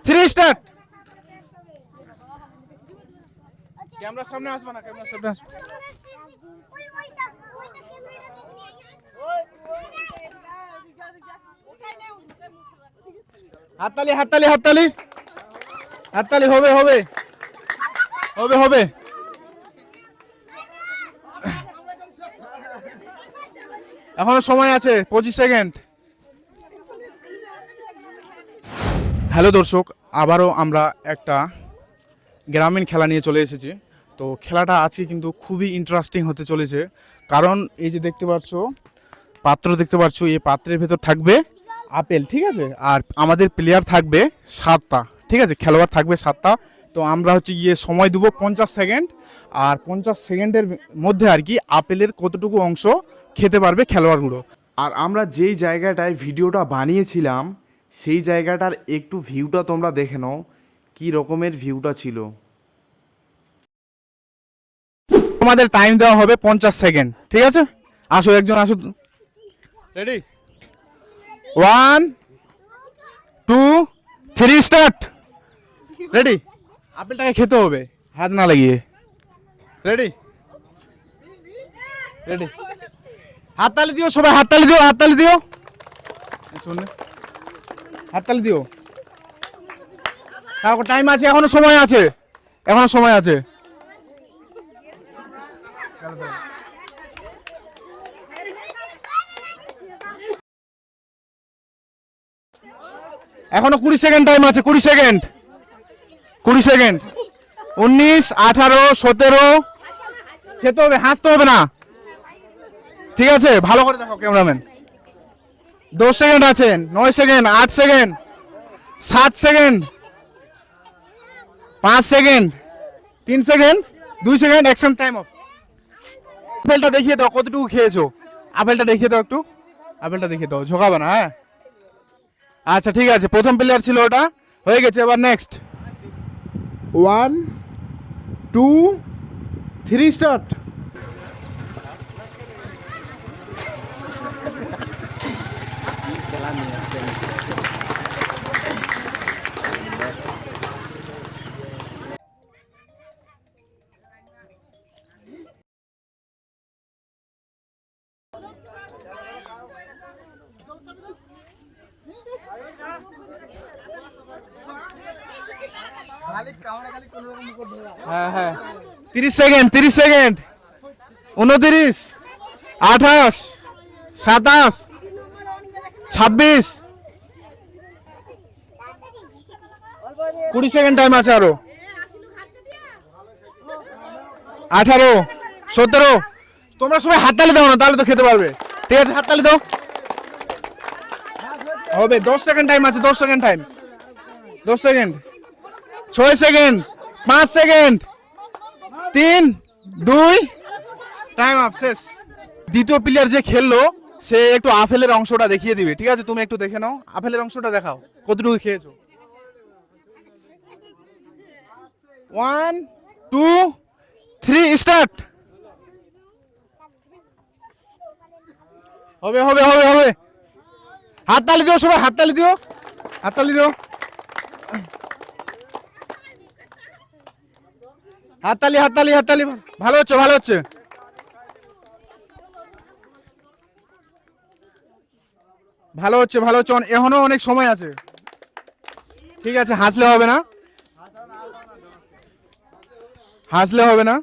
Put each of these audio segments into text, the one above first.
3 start. ক্যামেরার সামনে আসবে না, ক্যামেরার সামনে আসবে। হাততালি হাততালি হাততালি হাততালি। হবে হবে হবে হবে। এখনো সময় আছে, 25 সেকেন্ড। হ্যালো দর্শক, আবারও আমরা একটা গ্রামীণ খেলা নিয়ে চলে এসেছি। তো খেলাটা আজকে কিন্তু খুবই ইন্টারেস্টিং হতে চলেছে, কারণ এই যে দেখতে পাচ্ছ পাত্র দেখতে পাচ্ছ, এই পাত্রের ভেতর থাকবে আপেল, ঠিক আছে? আর আমাদের প্লেয়ার থাকবে 7টা, ঠিক আছে? খেলোয়াড় থাকবে 7টা। তো আমরা হচ্ছে গিয়ে সময় দেবো 50 সেকেন্ড, আর 50 সেকেন্ডের মধ্যে আর কি আপেলের কতটুকু অংশ খেতে পারবে খেলোয়াড়গুলো। আর আমরা যেই জায়গাটায় ভিডিওটা বানিয়েছিলাম সেই জায়গাটার একটু ভিউটা তোমরা দেখে নাও, কী রকমের ভিউটা ছিল। তোমাদের টাইম দেওয়া হবে 50 সেকেন্ড, ঠিক আছে? আসো একজন আসো। রেডি? 1 2 3 স্টার্ট। রেডি? আপেলটাকে খেতে হবে হাত না লাগিয়ে। রেডি? রেডি? হাততালি দিও সবাই, হাততালি দিও, হাততালি দিও। শুনে হাততালি দিও। টাইম আছে, এখনো সময় আছে, এখনো সময় আছে। এখনো 20 সেকেন্ড টাইম আছে, 20 সেকেন্ড, 20 সেকেন্ড। 19 18 17। খেতে হবে, হাসতে হবে না, ঠিক আছে? ভালো করে দেখো ক্যামেরাম্যান। 10 সেকেন্ড আছে, 9 second, 8 second, 7 second, 5 second, 3 second, 2 second, action time off. আপেলটা দেখিয়ে দাও কতটুকু খেয়েছো, আপেলটা দেখিয়ে দাও একটু, আপেলটা দেখিয়ে দাও, ঝোকাবে না, হ্যাঁ? আচ্ছা ঠিক আছে, প্রথম প্লেয়ার ছিল ওটা, হয়ে গেছে। এবার নেক্সট। 1 2 3 স্টার্ট। হ্যাঁ হ্যাঁ, 30 সেকেন্ড, 30 সেকেন্ড, 29 28 27 26 20 সেকেন্ড টাইম আছে আরো। 18 17। তোমরা সবাই হাততালি দাও না, তাহলে তো খেতে পারবে, ঠিক আছে? হাততালি দাও। হবে 10 সেকেন্ড টাইম আছে, 10 second time, 10 second, 6 second, 5 second, 3 2 time up, শেষ। দ্বিতীয় প্লেয়ার যে খেললো সে একটু আপেলের অংশটা দেখিয়ে দিবে, ঠিক আছে? তুমি একটু দেখে নাও, আপেলের অংশটা দেখাও কতটুকু খেয়েছো। 1 2 3 স্টার্ট। হবে হবে হবে হবে। হাততালি দিও সবাই, হাততালি দিও, হাততালি দিও, হাততালি হাততালি হাততালি। ভালো হচ্ছে, ভালো হচ্ছে, ভালো হচ্ছে, ভালো হচ্ছে। এখনো অনেক সময় আছে, ঠিক আছে? হাসলে হবে না, হাসলে হবে না।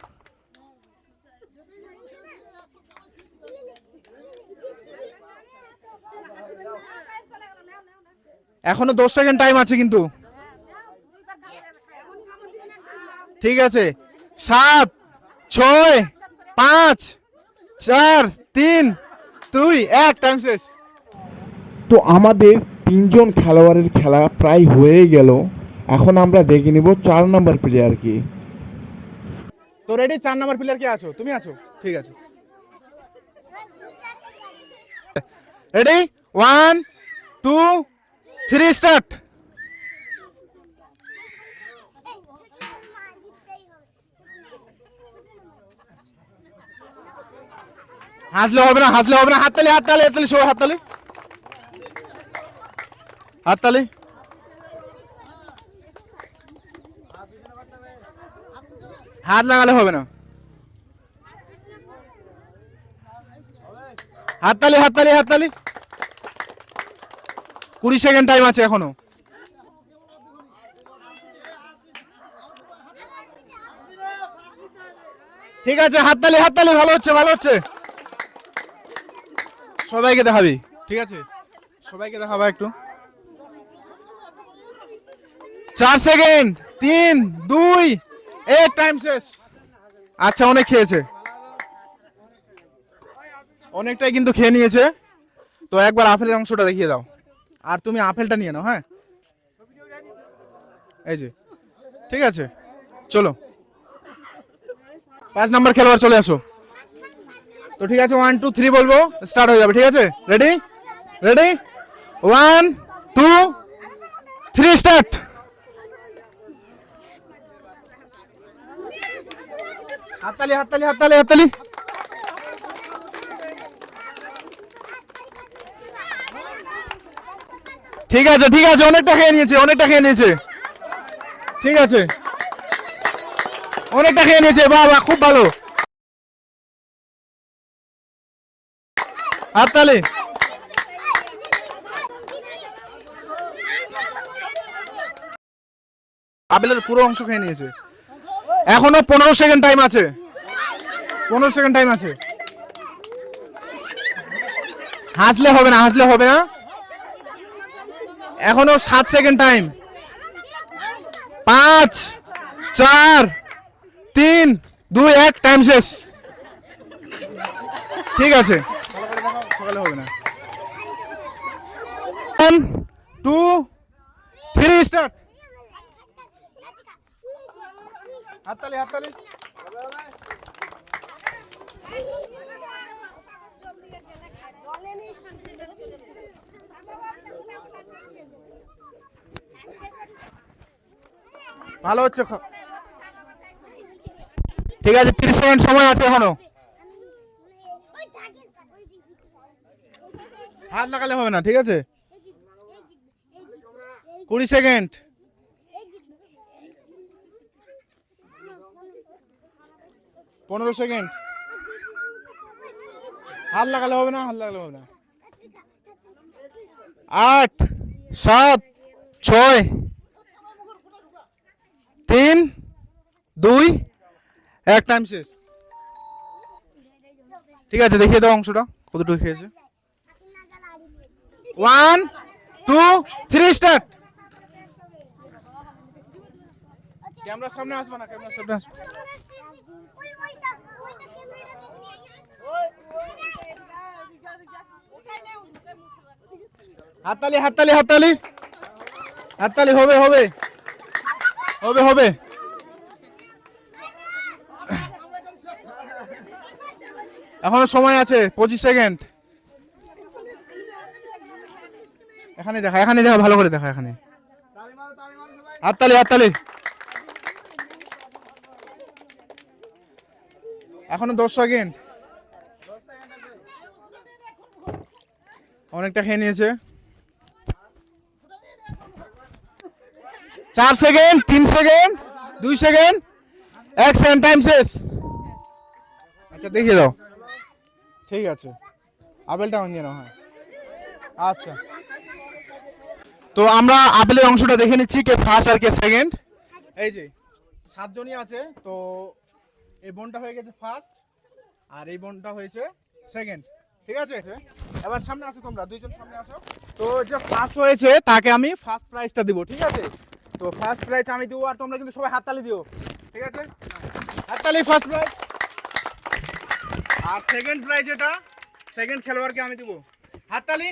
এখনো 10 সেকেন্ড টাইম আছে কিন্তু, ঠিক আছে? 7 6 5 4 3 2 1, টাইম শেষ। তো আমাদের 3জন খেলোয়াড়ের খেলা প্রায় হয়ে গেল। এখন আমরা ডেকে নিব 4 নম্বর প্লেয়ারকে। তো রেডি? 4 নাম্বার প্লেয়ার কে আছো? তুমি আছো, ঠিক আছে? রেডি? 1 2 3 স্টার্ট। হাসলে হবে না, হাসলে হবে না। হাততালি হাততালি হাততালি সবাই, হাততালি হাততালি। হাত লাগালে হবে না। হাততালি হাততালি হাততালি। 20 সেকেন্ড টাইম আছে এখনো। ঠিক আছে, হাততালি হাততালি, ভালো হচ্ছে ভালো হচ্ছে। সবাইকে দেখাবি, ঠিক আছে, সবাইকে দেখাবা একটু। 4 সেকেন্ড, 3 2 1, টাইম শেষ। আচ্ছা, অনেক খেয়েছে, অনেকটাই কিন্তু খেয়ে নিয়েছে। তো একবার আপেলের অংশটা দেখিয়ে দাও, আর তুমি আপেলটা নিয়ে নাও। হ্যাঁ, এই যে, ঠিক আছে, চলো 5 নাম্বার খেলোয়াড় চলে আসো। তো ঠিক আছে, 1 2 3 বলবো, স্টার্ট হয়ে যাবে। ঠিক আছে, রেডি রেডি, 1 2 3 স্টার্ট। হাততালি হাততালি হাততালি হাততালি। ঠিক আছে ঠিক আছে, অনেকটা খেয়ে নিয়েছে, অনেকটা খেয়ে নিয়েছে। ঠিক আছে, অনেকটা খেয়ে নিয়েছে, বাহ বাহ, খুব ভালো। হাততালি। আপেলের পুরো অংশ খেয়ে নিয়েছে। এখনো 15 সেকেন্ড টাইম আছে, 15 সেকেন্ড টাইম আছে। হাসলে হবে না, হাসলে হবে না। এখনো 7 সেকেন্ড টাইম। 5 4 3 2 1, টাইম শেষ। ঠিক আছে, সকালে হবে না। 1 2 3 স্টার্ট। হাততালি হাততালি। ভালো হচ্ছে। ঠিক আছে, 30 সেকেন্ড সময় আছে এখনো। হাত লাগালে হবে না, ঠিক আছে। 20 সেকেন্ড। 15 সেকেন্ড। হাত লাগালে হবে না, হাত লাগালে হবে না। 8 7 6 3 2 1, টাইম শেষ। ঠিক আছে, দেখিয়ে দাও অংশটা কতটুকু খেয়েছে। 1 2 3 স্টার্ট। ক্যামেরার সামনে আসবে না, ক্যামেরার সামনে আসবে। হাততালি হাততালি হাততালি হাততালি। হবে হবে হবে হবে। এখনো সময় আছে, 25 সেকেন্ড। এখানে দেখা, এখানে দেখা, ভালো করে দেখা এখানে। হাততালি হাততালি। এখনো 10 সেকেন্ড। অনেকটা খেয়ে নিয়েছে। 4 second, 3 second, 2 second, 1 second, time শেষ। আচ্ছা, দেখিয়ে দাও। ঠিক আছে, আপেলটা নিয়ে নাও। হ্যাঁ, আচ্ছা। তো আমরা আপেলের অংশটা দেখে নিচ্ছি, কে ফার্স্ট আর কে সেকেন্ড। এই যে 7 জনই আছে। তো এই বোনটা হয়ে গেছে ফার্স্ট, আর এই বোনটা হয়েছে সেকেন্ড। ঠিক আছে, এবার সামনে আসো, তোমরা দুইজন সামনে আসো। তো যে ফার্স্ট হয়েছে তাকে আমি ফার্স্ট প্রাইজটা দিব। ঠিক আছে, তো ফার্স্ট প্রাইজ আমি দিব, আর তোমরা কিন্তু সবাই হাততালি দিও। ঠিক আছে, হাততালি ফার্স্ট প্রাইজ। আর সেকেন্ড প্রাইজ, এটা সেকেন্ড খেলোয়াড়কে আমি দিব। হাততালি।